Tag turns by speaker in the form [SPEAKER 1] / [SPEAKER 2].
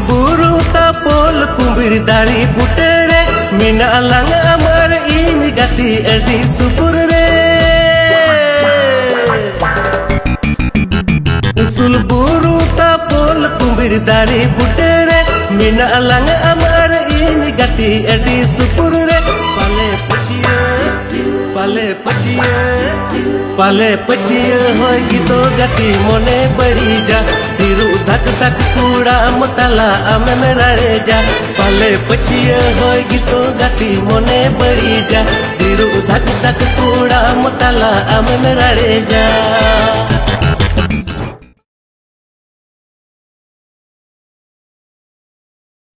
[SPEAKER 1] Buru tapol kumbir dari putere mina alang amar ini gati adi supur re usul buru tapol kumbir dari putere mina alang amar ini gati adi supur re pale pachiya hoy gito gati mone badi ja thiru धक धक कूड़ा मतला आमे में रड़े जा पले पचिया होय गीतो गति मोने बड़ी जा धीरू धक धक कूड़ा मतला आमे में रड़े जा।